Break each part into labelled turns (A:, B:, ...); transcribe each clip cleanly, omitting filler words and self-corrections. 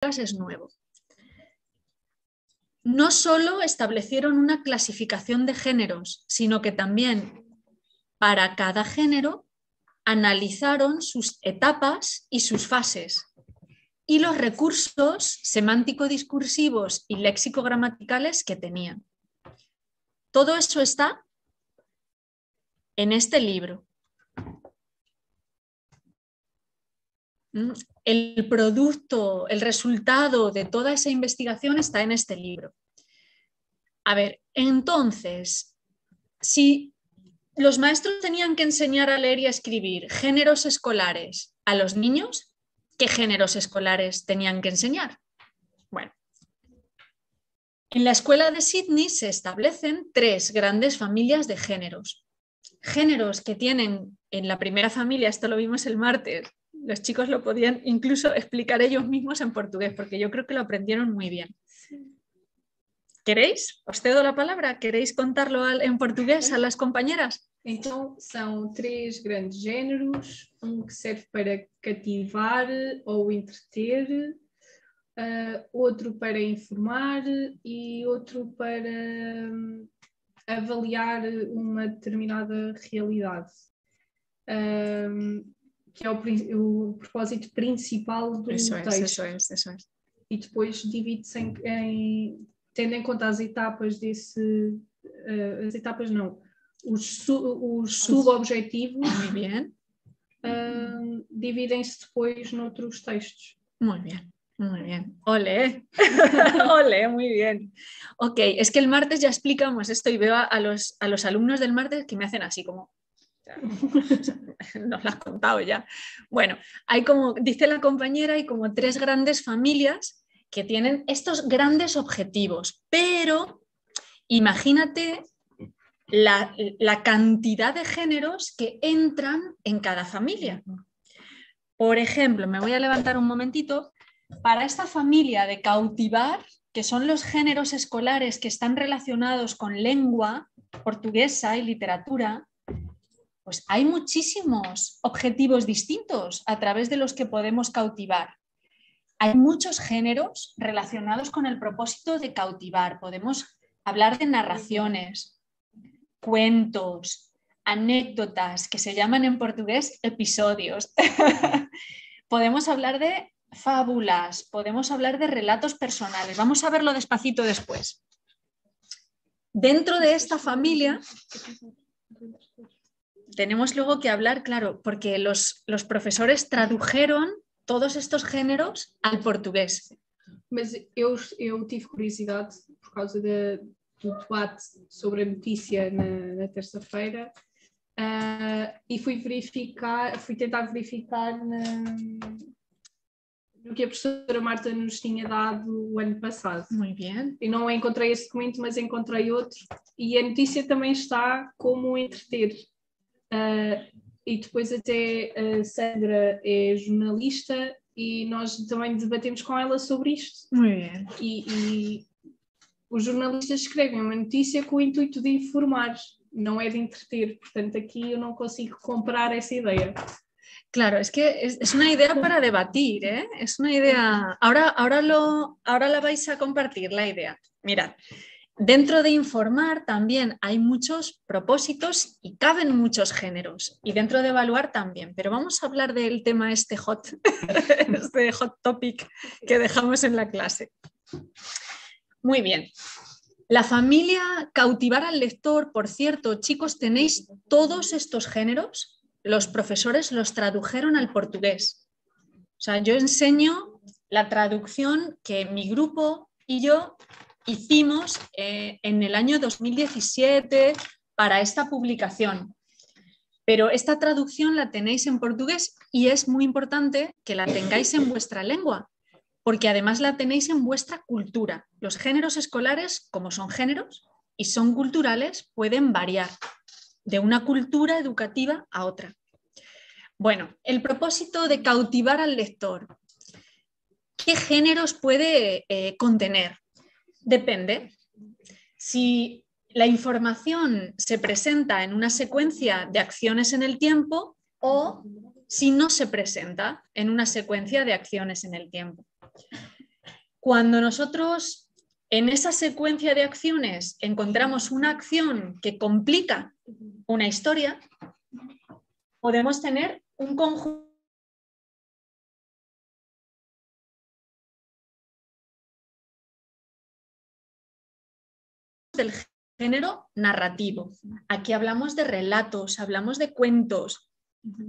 A: es nuevo. No solo establecieron una clasificación de géneros, sino que también para cada género analizaron sus etapas y sus fases y los recursos semántico-discursivos y léxico-gramaticales que tenían. Todo eso está en este libro. El producto, el resultado de toda esa investigación está en este libro. A ver, entonces, si los maestros tenían que enseñar a leer y a escribir géneros escolares a los niños, ¿qué géneros escolares tenían que enseñar? Bueno, en la escuela de Sydney se establecen 3 grandes familias de géneros. Géneros que tienen en la primera familia, esto lo vimos el martes, los chicos lo podían incluso explicar ellos mismos en portugués, porque yo creo que lo aprendieron muy bien. ¿Queréis? Os cedo la palabra. ¿Queréis contarlo en portugués a las compañeras?
B: Então, são 3 grandes géneros, que serve para cativar ou entreter, outro para informar e outro para avaliar uma determinada realidade. Que é o propósito principal do texto.
A: Eso es.
B: E depois divide-se tendo em conta as etapas as etapas não, os subobjetivos, dividem-se depois noutros textos.
A: Muy bien. Muy bien, ole, ole, muy bien. Ok, es que el martes ya explicamos esto y veo a los alumnos del martes que me hacen así como, nos lo has contado ya. Bueno, hay como, dice la compañera, hay como 3 grandes familias que tienen estos grandes objetivos, pero imagínate la cantidad de géneros que entran en cada familia. Por ejemplo, me voy a levantar un momentito. Para esta familia de cautivar, que son los géneros escolares que están relacionados con lengua portuguesa y literatura, pues hay muchísimos objetivos distintos a través de los que podemos cautivar. Hay muchos géneros relacionados con el propósito de cautivar. Podemos hablar de narraciones, cuentos, anécdotas, que se llaman en portugués episodios. Podemos hablar de fábulas, podemos hablar de relatos personales. Vamos a verlo despacito después. Dentro de esta familia tenemos luego que hablar, claro, porque los profesores tradujeron todos estos géneros al portugués.
B: Mas eu tive curiosidade por causa do debate sobre a notícia na terça-feira e fui tentar verificar no que a professora Marta nos tinha dado o ano passado.
A: Muy bien.
B: Eu não encontrei esse documento, mas encontrei outro. E a notícia também está como entreter. E depois até a Sandra é jornalista e nós também debatemos com ela sobre isto.
A: Muy bien.
B: E os jornalistas escrevem uma notícia com o intuito de informar, não é de entreter. Portanto, aqui eu não consigo comprar essa ideia.
A: Claro, es que es una idea para debatir, ¿eh? Es una idea. Ahora la vais a compartir, la idea. Mirad, dentro de informar también hay muchos propósitos y caben muchos géneros. Y dentro de evaluar también. Pero vamos a hablar del tema este hot topic que dejamos en la clase. Muy bien. La familia cautivar al lector, por cierto, chicos, tenéis todos estos géneros. Los profesores los tradujeron al portugués. O sea, yo enseño la traducción que mi grupo y yo hicimos en el año 2017 para esta publicación. Pero esta traducción la tenéis en portugués y es muy importante que la tengáis en vuestra lengua, porque además la tenéis en vuestra cultura. Los géneros escolares, como son géneros y son culturales, pueden variar de una cultura educativa a otra. Bueno, el propósito de cautivar al lector. ¿Qué géneros puede contener? Depende. Si la información se presenta en una secuencia de acciones en el tiempo o si no se presenta en una secuencia de acciones en el tiempo. Cuando nosotros en esa secuencia de acciones encontramos una acción que complica una historia, podemos tener un conjunto del género narrativo. Aquí hablamos de relatos, hablamos de cuentos,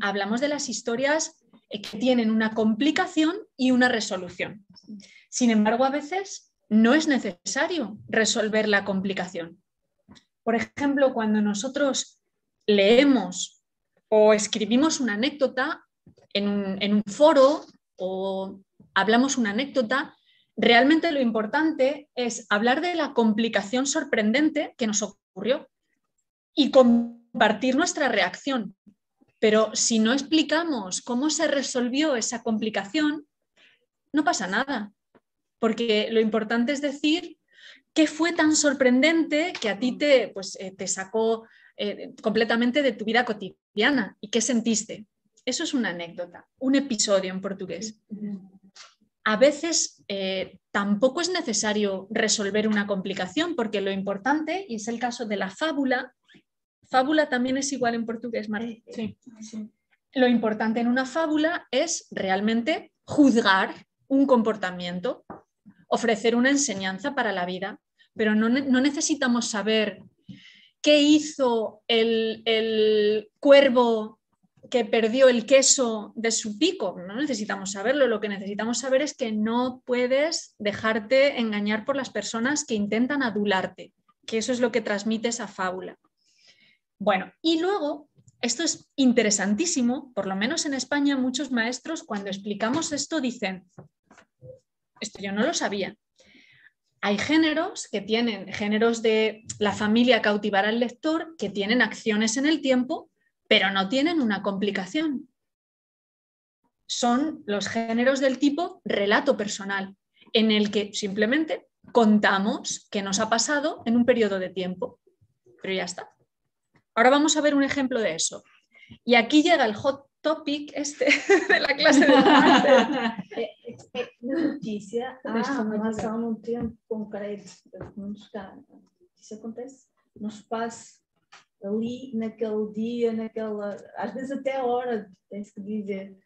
A: hablamos de las historias que tienen una complicación y una resolución. Sin embargo, a veces no es necesario resolver la complicación. Por ejemplo, cuando nosotros leemos o escribimos una anécdota en un foro o hablamos una anécdota, realmente lo importante es hablar de la complicación sorprendente que nos ocurrió y compartir nuestra reacción. Pero si no explicamos cómo se resolvió esa complicación, no pasa nada. Porque lo importante es decir qué fue tan sorprendente que a ti te sacó completamente de tu vida cotidiana y qué sentiste. Eso es una anécdota, un episodio en portugués. A veces tampoco es necesario resolver una complicación, porque lo importante, y es el caso de la fábula también es igual en portugués, Marta. Sí. Lo importante en una fábula es realmente juzgar un comportamiento, ofrecer una enseñanza para la vida, pero no necesitamos saber qué hizo el cuervo que perdió el queso de su pico. No necesitamos saberlo, lo que necesitamos saber es que no puedes dejarte engañar por las personas que intentan adularte, que eso es lo que transmite esa fábula. Bueno, y luego, esto es interesantísimo, por lo menos en España muchos maestros cuando explicamos esto dicen, esto yo no lo sabía. Hay géneros que tienen, géneros de la familia cautivar al lector, que tienen acciones en el tiempo, pero no tienen una complicación. Son los géneros del tipo relato personal, en el que simplemente contamos qué nos ha pasado en un periodo de tiempo. Pero ya está. Ahora vamos a ver un ejemplo de eso. Y aquí llega el hot topic de la clase de máster.
C: Na notícia há uma ação num tempo concreto. Isso acontece no espaço, ali, naquele dia, às vezes até a hora, tem-se que dizer.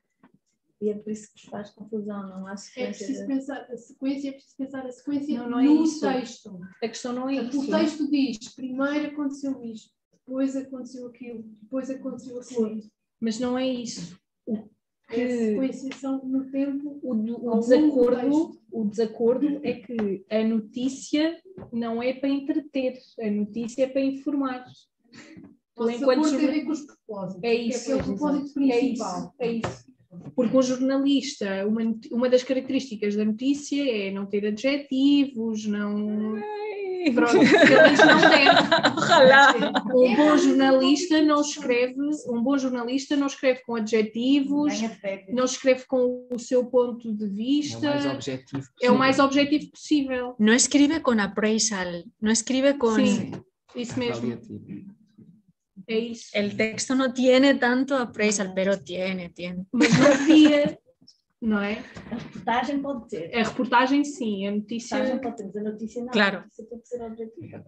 C: E é por isso que faz confusão, não há sequência.
B: É preciso pensar a sequência
C: não
B: no
C: é isso.
B: texto.
C: A questão não é isso.
B: O texto diz, primeiro aconteceu isto, depois aconteceu aquilo, depois aconteceu aquilo.
C: Mas não é isso.
B: A sequenciação no tempo.
C: O desacordo é que a notícia não é para entreter, a notícia é para informar.
B: O desacordo tem a ver com os propósitos.
C: É isso.
B: É o propósito principal.
C: É isso. Porque um jornalista, uma das características da notícia é não ter adjetivos, não... Pronto, eles não devem.
A: Ojalá.
C: Um bom jornalista não escreve com adjetivos, não escreve com o seu ponto de vista. É o mais objetivo possível.
A: No escribe con appraisal, no escribe con...
C: Sim, isso mesmo. É isso.
A: El texto no tiene tanto appraisal, pero tiene.
C: Mas não devia, não é?
D: A reportagem pode ter.
C: A reportagem sim, a notícia...
D: A reportagem pode ter, mas a notícia não.
A: Claro.
D: A notícia tem que ser objetiva.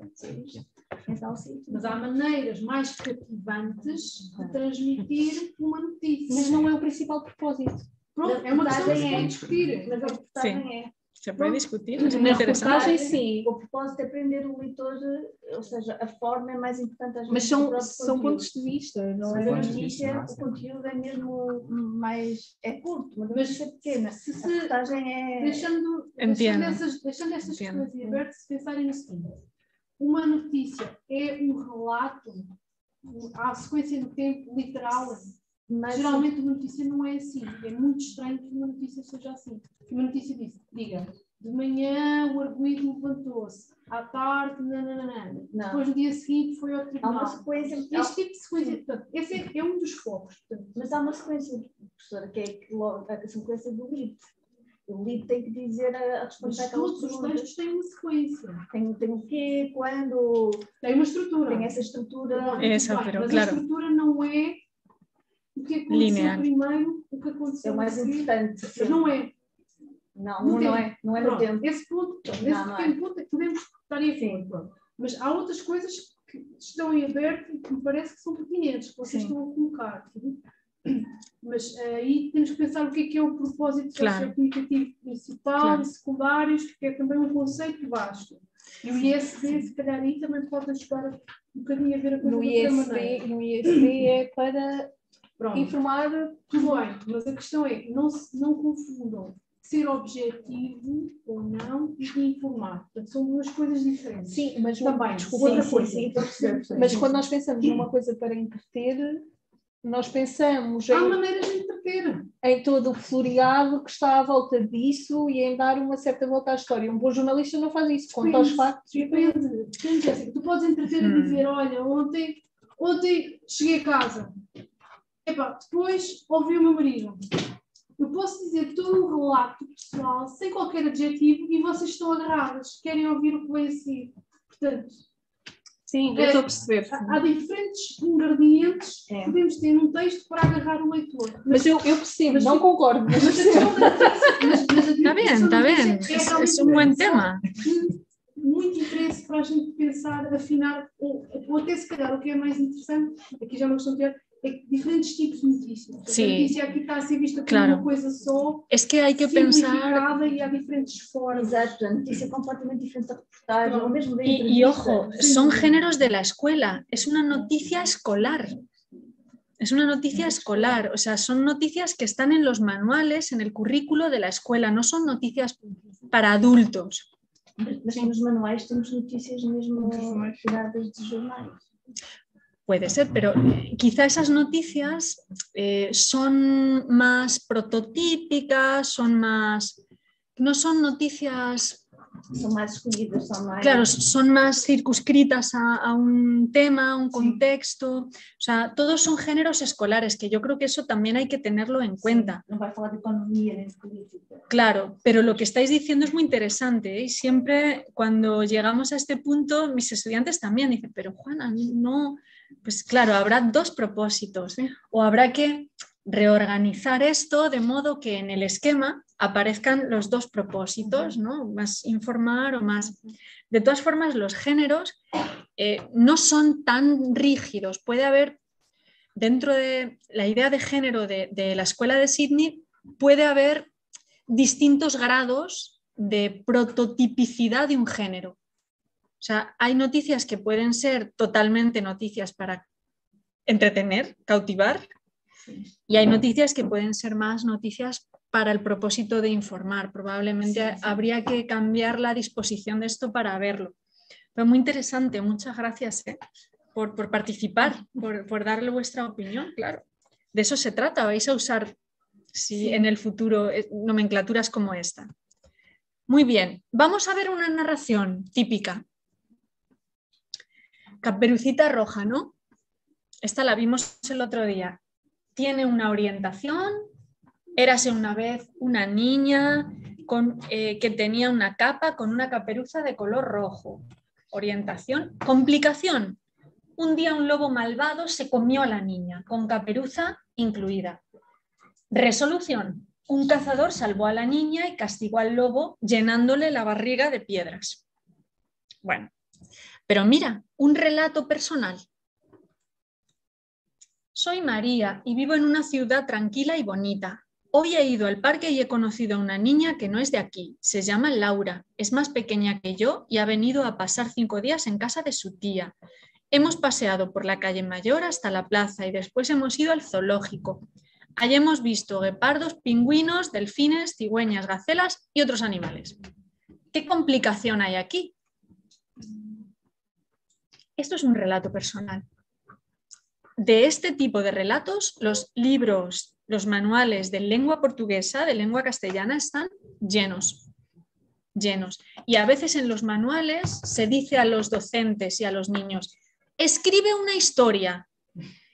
B: Mas há maneiras mais cativantes de transmitir uma notícia.
C: Mas não é o principal propósito.
B: Pronto, é uma questão que se pode discutir.
D: Mas a reportagem é.
A: Se puede discutir, es muy
C: Na
A: interesante.
C: reportagem sim.
D: O propósito é aprender o leitor, ou seja, a forma é mais importante às vezes.
C: Mas
D: do próprio
C: são
D: conteúdo.
C: pontos de vista, não
D: Mas
C: é?
D: a notícia, o conteúdo é mesmo mais... é curto, mas a notícia é pequena. A reportagem é...
B: Deixando essas questões em aberto, se pensarem no seguinte: uma notícia é um relato, há sequência no tempo literal.
D: Mas
B: geralmente uma notícia não é assim. É muito estranho que uma notícia seja assim. Uma notícia diga, de manhã o arguido levantou-se, à tarde, depois no dia seguinte foi ao tribunal.
D: Há uma sequência.
B: Este tipo de sequência, portanto, esse é um dos focos. Portanto.
D: Mas há uma sequência, professora, que é a sequência do lead. O lead tem que dizer a responder àquelas
B: perguntas. Todos os textos têm uma sequência.
D: Tem o quê, quando...
B: Tem uma estrutura.
D: Tem essa estrutura.
A: Essa, pero
B: mas
A: claro.
B: A estrutura não é o que aconteceu
A: Linear.
B: primeiro, o que aconteceu
D: É o mais
B: a seguir.
D: importante.
B: Mas não é.
C: Não,
B: no
C: não
B: tempo.
C: é no
B: Pronto,
C: tempo.
B: esse ponto,
C: Não,
B: nesse
C: não
B: pequeno
C: é.
B: ponto é que podemos estar em acordo. Pronto. Mas há outras coisas que estão em aberto e que me parece que são pertinentes, que vocês
C: Sim.
B: estão a colocar. Mas aí temos que pensar o que é o propósito sociocomunicativo principal e secundários, que é também um conceito vasto. E o ISD, se calhar, aí também pode ajudar um bocadinho a ver a coisa de outra maneira.
E: No ISD é para
B: Pronto.
E: informar.
B: Tudo bem, mas a questão é, não confundam ser objetivo ou não e informar. Portanto, são duas coisas diferentes.
E: Sim, mas
B: também.
E: Desculpa,
B: Outra
C: sim,
B: coisa.
C: sim, estou a perceber.
E: Mas quando nós pensamos numa coisa para entreter, nós pensamos
B: Há maneiras de entreter.
E: em todo o floreado que está à volta disso e em dar uma certa volta à história. Um bom jornalista não faz isso, conta os factos.
B: Depende, Jéssica. Tu podes entreter a dizer, olha, ontem cheguei a casa. Epá, depois ouvi o meu marido. Eu posso dizer todo um relato pessoal, sem qualquer adjetivo, e vocês estão agarradas, querem ouvir o que vem a seguir. Portanto,
A: Sim, eu estou a perceber.
B: há diferentes ingredientes que podemos ter num texto para agarrar o leitor.
E: Mas eu percebo, não concordo. Mas
A: Está bien. Es un buen tema.
B: Muito interesse para a gente pensar, afinar, ou até se calhar o que é mais interessante, aqui já é uma questão de é que diferentes tipos de notícias.
A: Sí.
B: A notícia aqui está a ser vista como
A: Claro.
B: uma coisa só,
A: Es que hay que pensar.
B: simplificada, e há diferentes formas.
C: Exato, a notícia é completamente diferente da reportagem, ou mesmo da
A: Y
C: entrevista.
A: ojo, son géneros de la escuela. Es una noticia escolar. Es una noticia escolar. O sea, son noticias que están en los manuales, en el currículo de la escuela. No son noticias para adultos.
C: Mas nos manuais temos notícias mesmo tiradas de jornais.
A: Puede ser, pero quizá esas noticias son más prototípicas, no son noticias,
C: São mais escolhidas, são mais...
A: claro, son más circunscritas a un tema, a un contexto. O sea, todos son géneros escolares, que yo creo que eso también hay que tenerlo en cuenta.
C: Não vai falar de economia nem de política.
A: Claro, pero lo que estáis diciendo es muy interesante, ¿eh? Y siempre cuando llegamos a este punto, mis estudiantes también dicen, pero Juana, no, pues claro, habrá dos propósitos, o habrá que reorganizar esto de modo que en el esquema aparezcan los dos propósitos, ¿no? Más informar o más... De todas formas, los géneros no son tan rígidos. Puede haber, dentro de la idea de género de la escuela de Sydney, puede haber distintos grados de prototipicidad de un género. O sea, hay noticias que pueden ser totalmente noticias para entretener, cautivar, y hay noticias que pueden ser más noticias para el propósito de informar. Probablemente habría que cambiar la disposición de esto para verlo. Pero muy interesante, muchas gracias por participar, por darle vuestra opinión, claro. De eso se trata, vais a usar en el futuro nomenclaturas como esta. Muy bien, vamos a ver una narración típica. Caperucita Roja, ¿no? Esta la vimos el otro día. Tiene una orientación, érase una vez una niña que tenía una capa con una caperuza de color rojo. Orientación. Complicación. Un día un lobo malvado se comió a la niña, con caperuza incluida. Resolución. Un cazador salvó a la niña y castigó al lobo llenándole la barriga de piedras. Bueno, pero mira, un relato personal. Soy María y vivo en una ciudad tranquila y bonita. Hoy he ido al parque y he conocido a una niña que no es de aquí. Se llama Laura, es más pequeña que yo y ha venido a pasar 5 días en casa de su tía. Hemos paseado por la calle Mayor hasta la plaza y después hemos ido al zoológico. Allí hemos visto guepardos, pingüinos, delfines, cigüeñas, gacelas y otros animales. ¿Qué complicación hay aquí? Esto es un relato personal. De este tipo de relatos, los libros, los manuales de lengua portuguesa, de lengua castellana, están llenos. Y a veces en los manuales se dice a los docentes y a los niños, escribe una historia.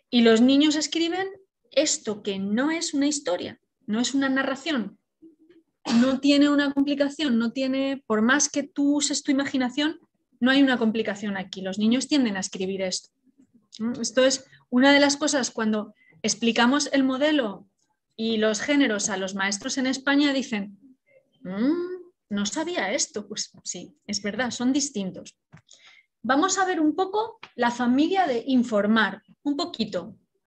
A: Y los niños escriben esto que no es una historia, no es una narración, no tiene una complicación, no tiene, por más que tú uses tu imaginación, no hay una complicación aquí. Los niños tienden a escribir esto. Esto es una de las cosas cuando explicamos el modelo y los géneros a los maestros en España, dicen, No sabía esto. Pues sí, es verdad, son distintos. Vamos a ver un poco la familia de informar, un poquito.